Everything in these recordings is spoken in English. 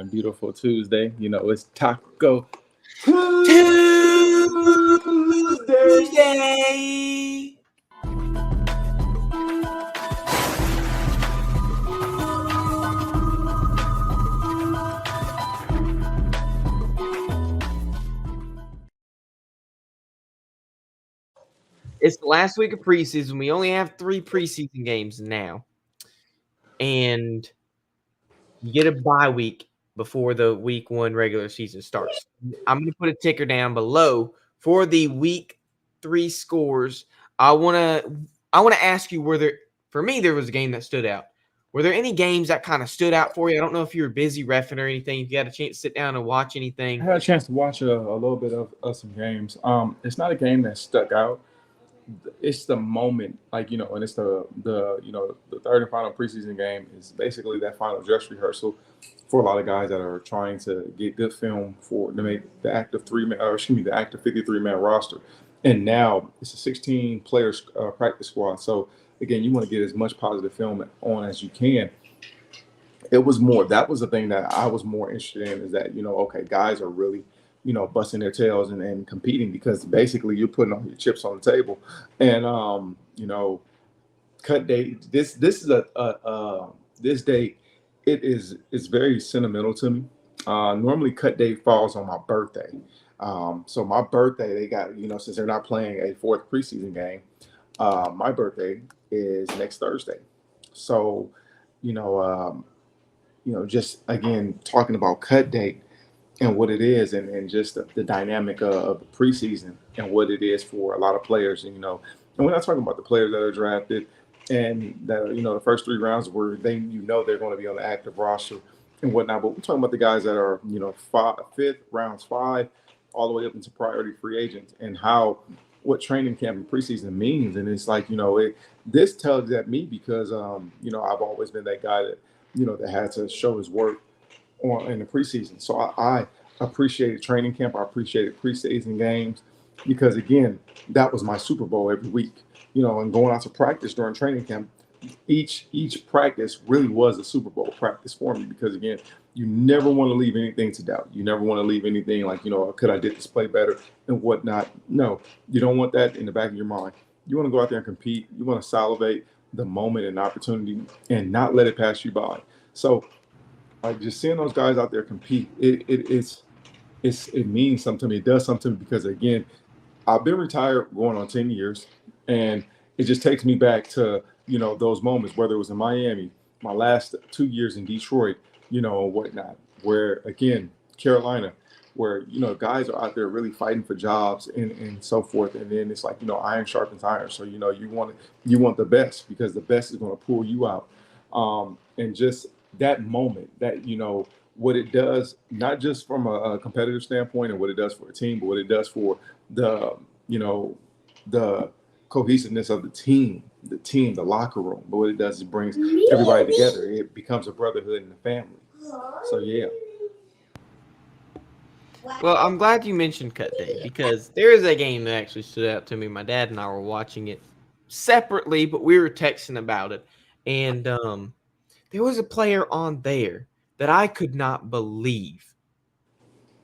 a beautiful Tuesday. It's Taco Tuesday. Tuesday. It's the last week of preseason. We only have 3 preseason games now. And you get a bye week before the week 1 regular season starts. I'm going to put a ticker down below for the week 3 scores. I want to ask you, for me, there was a game that stood out. Were there any games that kind of stood out for you? I don't know if you were busy reffing or anything. If you had a chance to sit down and watch anything. I had a chance to watch a little bit of some games. It's not a game that stuck out. It's the moment, and it's the third and final preseason game is basically that final dress rehearsal for a lot of guys that are trying to get good film to make the active 53-man roster. And now it's a 16 players practice squad. So again, you want to get as much positive film on as you can. That was the thing that I was more interested in, is that, okay, guys are really, busting their tails and competing, because basically you're putting all your chips on the table. And, cut date, this is this date, it's very sentimental to me. Normally cut date falls on my birthday. So my birthday, they got, since they're not playing a 4th preseason game, my birthday is next Thursday. So, just again, talking about cut date and what it is, and just the dynamic of the preseason and what it is for a lot of players. And we're not talking about the players that are drafted and that the first 3 rounds where they're going to be on the active roster and whatnot. But we're talking about the guys that are fifth rounds 5 all the way up into priority free agents, and what training camp and preseason means. And it's like, this tells at me, because I've always been that guy that that had to show his work in the preseason. So I appreciated training camp. I appreciated preseason games, because again, that was my Super Bowl every week. And going out to practice during training camp, each practice really was a Super Bowl practice for me, because again, you never want to leave anything to doubt. You never want to leave anything like, could I did this play better and whatnot. No, you don't want that in the back of your mind. You want to go out there and compete. You want to salivate the moment and opportunity and not let it pass you by. So just seeing those guys out there compete, it means something to me. It does something to me, because again, I've been retired going on 10 years, and it just takes me back to, those moments, whether it was in Miami, my last 2 years in Detroit, and whatnot, where again, Carolina, where, guys are out there really fighting for jobs and so forth. And then it's like, iron sharpens iron. So, you want the best, because the best is going to pull you out. And just that moment, that, what it does, not just from a competitive standpoint and what it does for a team, but what it does for the cohesiveness of the team, the locker room. But what it does is brings everybody together. It becomes a brotherhood in the family. So, yeah. Well, I'm glad you mentioned cut day, because there is a game that actually stood out to me. My dad and I were watching it separately, but we were texting about it. And there was a player on there that I could not believe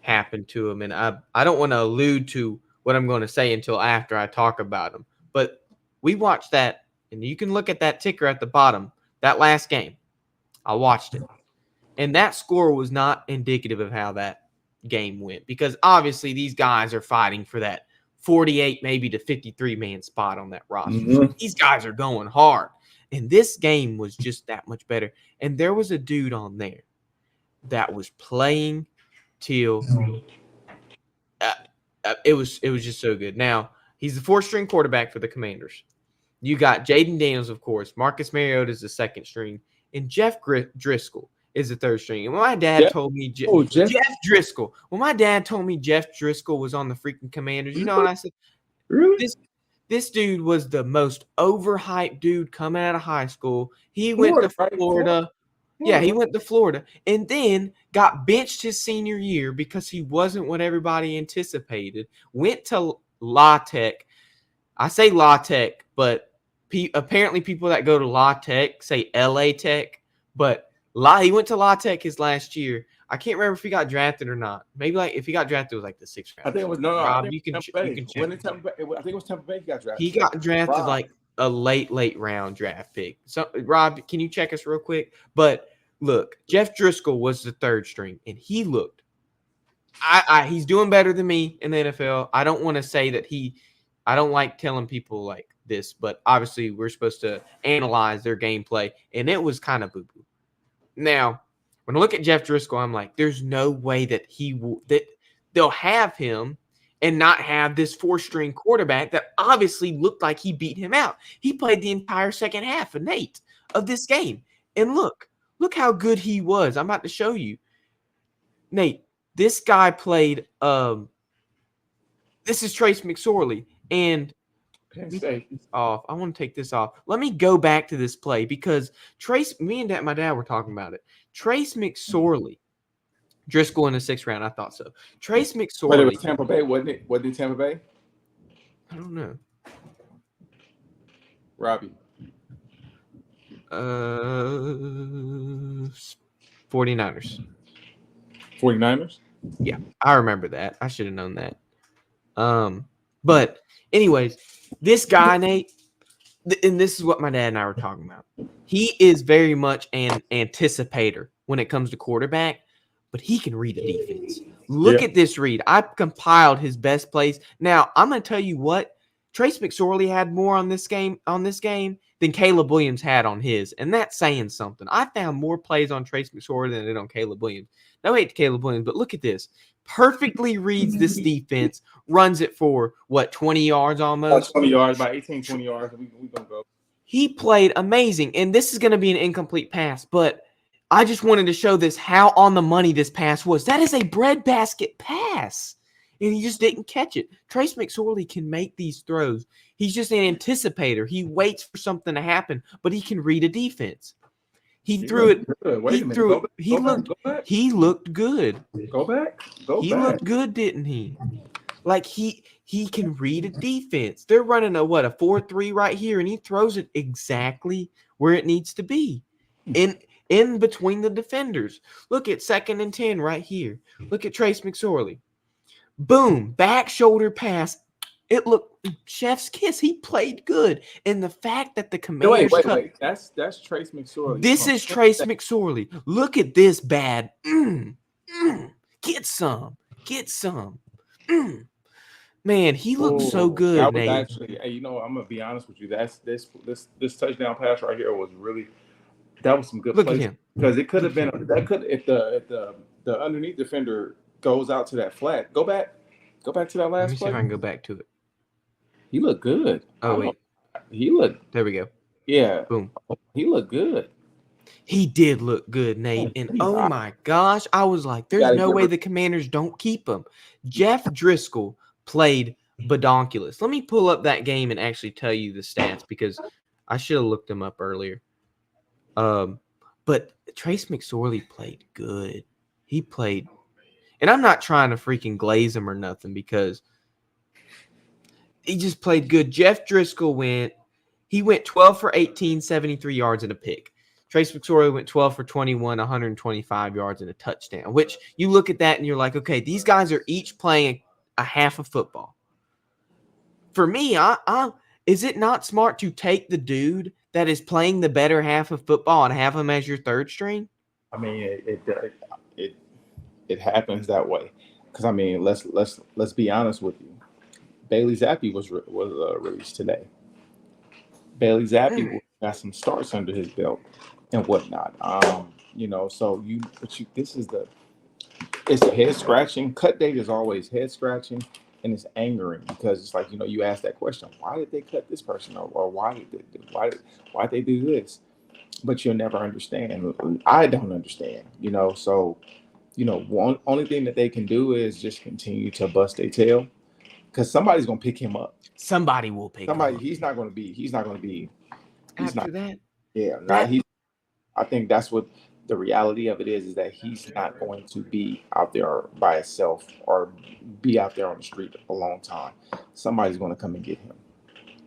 happened to him. And I don't want to allude to what I'm going to say until after I talk about him. But we watched that, and you can look at that ticker at the bottom, that last game. I watched it. And that score was not indicative of how that game went, because obviously these guys are fighting for that 48 maybe to 53-man spot on that roster. Mm-hmm. These guys are going hard, and this game was just that much better. And there was a dude on there that was playing till it was just so good. Now, he's the 4th-string quarterback for the Commanders. You got Jaden Daniels, of course. Marcus Mariota is the 2nd string, and Jeff Driscoll is the 3rd string. And when my dad told me Jeff Driscoll, when my dad told me Jeff Driscoll was on the freaking Commanders, what I said? Really? This dude was the most overhyped dude coming out of high school. He went to Florida. Yeah, he went to Florida, and then got benched his senior year because he wasn't what everybody anticipated. Went to La Tech. I say La Tech, but apparently people that go to La Tech say LA Tech, but he went to La Tech his last year. I can't remember if he got drafted or not. Maybe like if he got drafted, it was like the 6th round. I think it was no. Rob, I think you can Tampa Bay. you can check. When did Tampa Bay? I think it was Tampa Bay. He got drafted. He got drafted Rob. like a late round draft pick. So Rob, can you check us real quick? But look, Jeff Driscoll was the 3rd string, and he looked. He's doing better than me in the NFL. I don't want to say that I don't like telling people like this, but obviously we're supposed to analyze their gameplay, and it was kind of boo-boo. Now, when I look at Jeff Driscoll, I'm like, there's no way that that they'll have him and not have this 4th-string quarterback that obviously looked like he beat him out. He played the entire second half of this game. And look how good he was. I'm about to show you. Nate, this guy played this is Trace McSorley, and Penn State. off. I want to take this off. Let me go back to this play because me and my dad were talking about it. Trace McSorley, Driscoll in the 6th round. I thought so. Trace McSorley. But it was Tampa Bay, wasn't it? Wasn't it Tampa Bay? I don't know. Robbie. 49ers. 49ers? Yeah, I remember that. I should have known that. But anyways, this guy, Nate, and this is what my dad and I were talking about. He is very much an anticipator when it comes to quarterback, but he can read a defense. Look at this read. I compiled his best plays. Now, I'm going to tell you what, Trace McSorley had more on this game than Caleb Williams had on his, and that's saying something. I found more plays on Trace McSorley than I did on Caleb Williams. No hate to Caleb Williams, but look at this. Perfectly reads this defense, runs it for, 20 yards almost? 20 yards, about 18, 20 yards. We're going to go. He played amazing, and this is going to be an incomplete pass, but I just wanted to show this how on the money this pass was. That is a breadbasket pass, and he just didn't catch it. Trace McSorley can make these throws. He's just an anticipator. He waits for something to happen, but he can read a defense. He threw it. He looked good. Go back. He looked good, didn't he? Like he can read a defense. They're running a 4-3 right here, and he throws it exactly where it needs to be. In between the defenders. Look at 2nd and 10 right here. Look at Trace McSorley. Boom, back shoulder pass. It looked chef's kiss. He played good. And the fact that the Commanders wait. That's Trace McSorley. This is Trace McSorley. Look at this bad. Get some. Man, he looked so good, that was Nate. Actually, hey, I'm gonna be honest with you. That's this touchdown pass right here was really, that was some good Look plays. at him. Because it could have been if the underneath defender goes out to that flat. Go back to that Let last me see play. if I can go back to it. He looked good. Oh wait, he looked. there we go. Yeah, Boom. He looked good. He did look good, Nate. And oh my gosh, I was like, there's no way the Commanders don't keep him. Jeff Driscoll played badonkulous. Let me pull up that game and actually tell you the stats because I should have looked them up earlier. But Trace McSorley played good. He played, and I'm not trying to freaking glaze him or nothing because he just played good. Jeff Driscoll went 12 for 18, 73 yards and a pick. Trace McSorley went 12 for 21, 125 yards and a touchdown, which you look at that and you're like, okay, these guys are each playing a half of football. For me, is it not smart to take the dude that is playing the better half of football and have him as your 3rd string? I mean, it happens that way. Because I mean, let's be honest with you. Bailey Zappi was released today. Bailey Zappi got some starts under his belt and whatnot. So it's a head scratching. Cut date is always head scratching, and it's angering because it's like, you ask that question, why did they cut this person, or why did they do this? But you'll never understand. I don't understand. So only thing that they can do is just continue to bust their tail. Because somebody's gonna pick him up. Somebody will pick him up. He's not gonna be. After that. Yeah. I think that's what the reality of it is that he's not going to be out there by himself or be out there on the street a long time. Somebody's going to come and get him.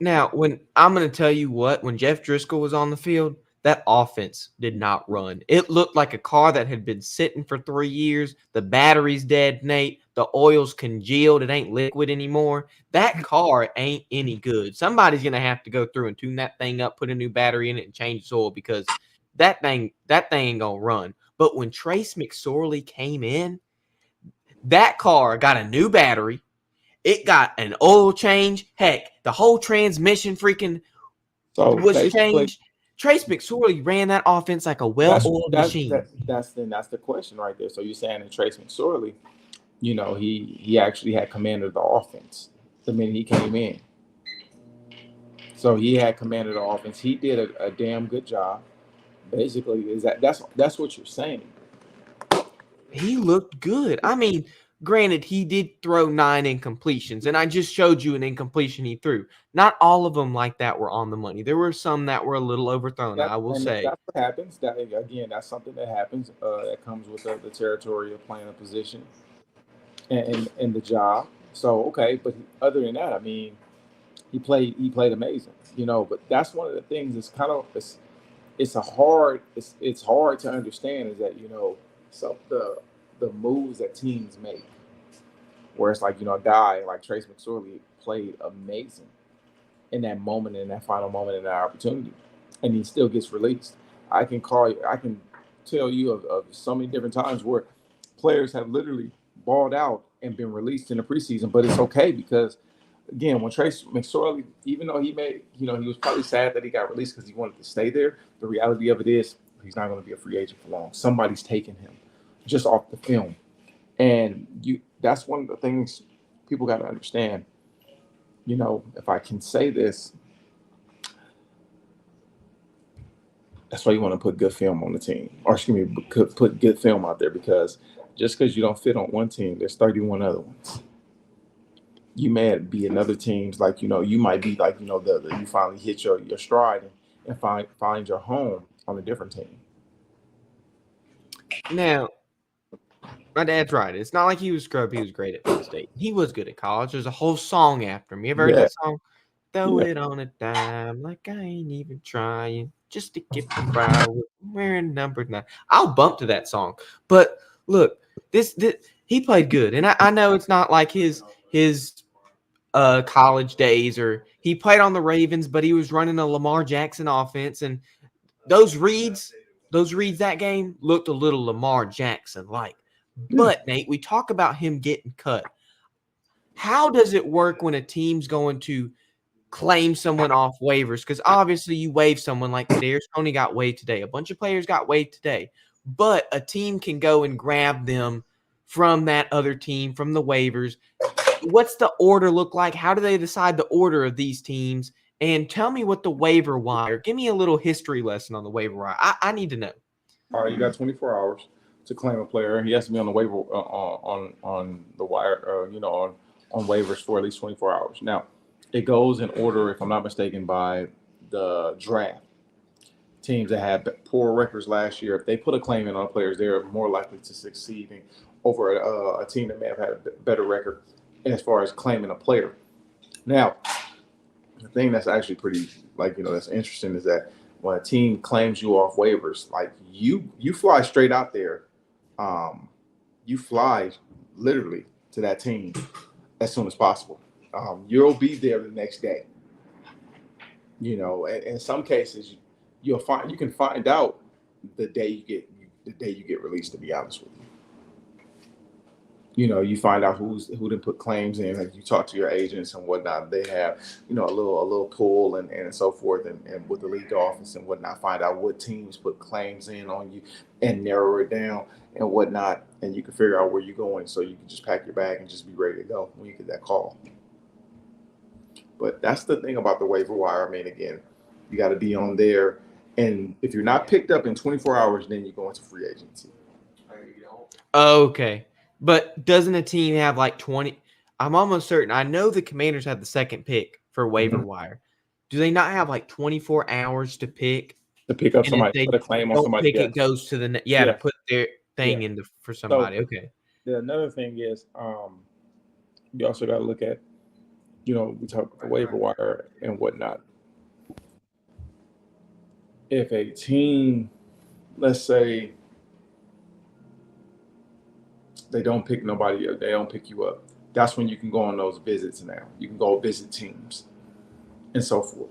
Now, when I'm going to tell you when Jeff Driscoll was on the field, that offense did not run. It looked like a car that had been sitting for 3 years. The battery's dead, Nate. The oil's congealed. It ain't liquid anymore. That car ain't any good. Somebody's going to have to go through and tune that thing up, put a new battery in it, and change its oil because that thing ain't going to run. But when Trace McSorley came in, that car got a new battery. It got an oil change. Heck, the whole transmission freaking was changed. Trace McSorley ran that offense like a well-oiled machine. That's the question right there. So you're saying that Trace McSorley, he actually had command of the offense the minute he came in. So he had command of the offense. He did a damn good job. Basically, that's what you're saying. He looked good. I mean, granted, he did throw 9 incompletions, and I just showed you an incompletion he threw. Not all of them like that were on the money. There were some that were a little overthrown, I will say. That's what happens. That's something that happens. That comes with the territory of playing a position and the job. So okay, but other than that, I mean, he played amazing. But that's one of the things. It's hard to understand is that so the moves that teams make, where it's like a guy like Trace McSorley played amazing in that moment, in that final moment, in that opportunity, and he still gets released. I can tell you of so many different times where players have literally balled out and been released in the preseason, but it's okay because again, when Trace McSorley, even though he was probably sad that he got released because he wanted to stay there, the reality of it is he's not going to be a free agent for long. Somebody's taking him just off the film. And that's one of the things people got to understand. If I can say this, that's why you want to put good film on the team, or excuse me, put good film out there, because just because you don't fit on one team, there's 31 other ones. You may be in other teams, like you might be like you finally hit your stride and find your home on a different team. Now, my dad's right. It's not like he was scrub. He was great at Penn State. He was good at college. There's a whole song after him. You ever heard that song? Throw it on a dime like I ain't even trying just to get the Briar Woods. Wearing number 9. I'll bump to that song. But look, this he played good, and I know it's not like his college days, or he played on the Ravens, but he was running a Lamar Jackson offense, and those reads that game looked a little Lamar Jackson like. But Nate, we talk about him getting cut. How does it work when a team's going to claim someone off waivers? Because obviously you waive someone like Kadarius Toney got waived today. A bunch of players got waived today. But a team can go and grab them from that other team, from the waivers. What's the order look like? How do they decide the order of these teams? And tell me what the waiver wire. Give me a little history lesson on the waiver wire. I need to know. All right, you got 24 hours to claim a player. He has to be on the waiver on the wire, on waivers for at least 24 hours. Now, it goes in order, if I'm not mistaken, by the draft. Teams that had poor records last year, if they put a claim in on players, they're more likely to succeed over a team that may have had a better record as far as claiming a player. Now, the thing that's actually pretty, that's interesting is that when a team claims you off waivers, like you fly straight out there, you fly literally to that team as soon as possible. You'll be there the next day. In some cases, you can find out the day you get released. To be honest with you. You find out who didn't put claims in. Like you talk to your agents and whatnot. They have, a little pool and so forth, and with the league office and whatnot, find out what teams put claims in on you and narrow it down and whatnot. And you can figure out where you're going, so you can just pack your bag and just be ready to go when you get that call. But that's the thing about the waiver wire. I mean, again, you got to be on there, and if you're not picked up in 24 hours, then you go into free agency. Okay. But doesn't a team have like 20? I'm almost certain. I know the Commanders have the second pick for waiver wire. Do they not have like 24 hours to pick? To pick up And somebody, if they put a claim on don't somebody. pick, it goes to the to put their thing in for somebody. So, okay. Another thing is, you also got to look at, we talk about the waiver wire and whatnot. if a team, let's say, they don't pick nobody up, they don't pick you up, that's when you can go on those visits now. You can go visit teams and so forth.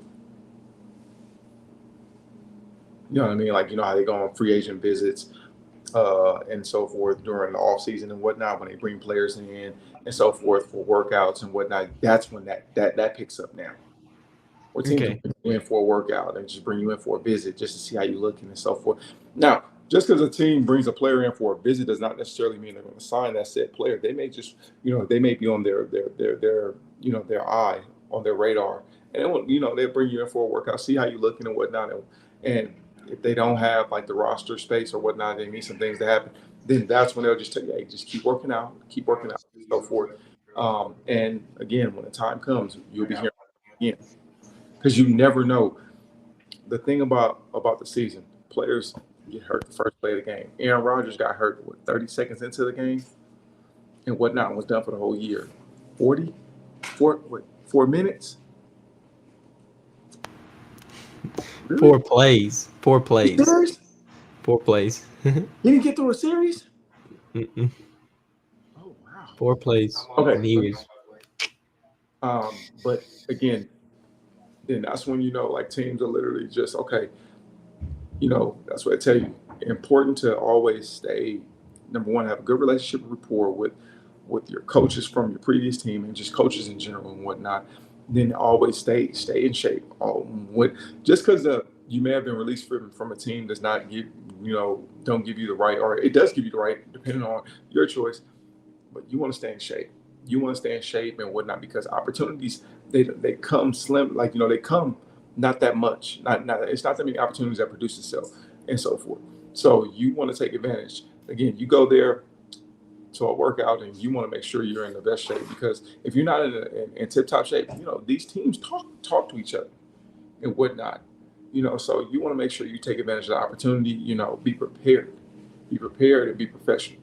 You know what I mean? Like, you know how they go on free agent visits and so forth during the off season and whatnot when they bring players in and so forth for workouts and whatnot. That's when that picks up now. Or teams will Okay. bring you in for a workout and just bring you in for a visit just to see how you're looking and so forth. Now, just because a team brings a player in for a visit does not necessarily mean they're going to sign that said player. They may just, they may be on their their eye, on their radar, and they'll bring you in for a workout, see how you're looking and whatnot, and if they don't have like the roster space or whatnot, they need some things to happen. Then that's when they'll just tell you, hey, just keep working out, and so forth. And again, when the time comes, you'll be hearing again because you never know. The thing about the season, players get hurt the first play of the game. Aaron Rodgers got hurt 30 seconds into the game and whatnot and was done for the whole year. 40, 4 minutes. Really? 4 plays. 4 plays. Serious? 4 plays. He didn't get through a series? Mm-mm. Oh wow. 4 plays. Okay. And he was But again, then that's when like teams are literally just okay. That's what I tell you. Important to always stay, number one, have a good relationship rapport with your coaches from your previous team and just coaches in general and whatnot. Then always stay in shape. Just because you may have been released from a team does not don't give you the right, or it does give you the right depending on your choice. But you want to stay in shape. You want to stay in shape and whatnot because opportunities they come slim, like they come not that much. Not it's not that many opportunities that produce itself and so forth. So you want to take advantage. Again, you go there to a workout and you want to make sure you're in the best shape because if you're not in tip top shape, these teams talk to each other and whatnot. So you want to make sure you take advantage of the opportunity. Be prepared and be professional.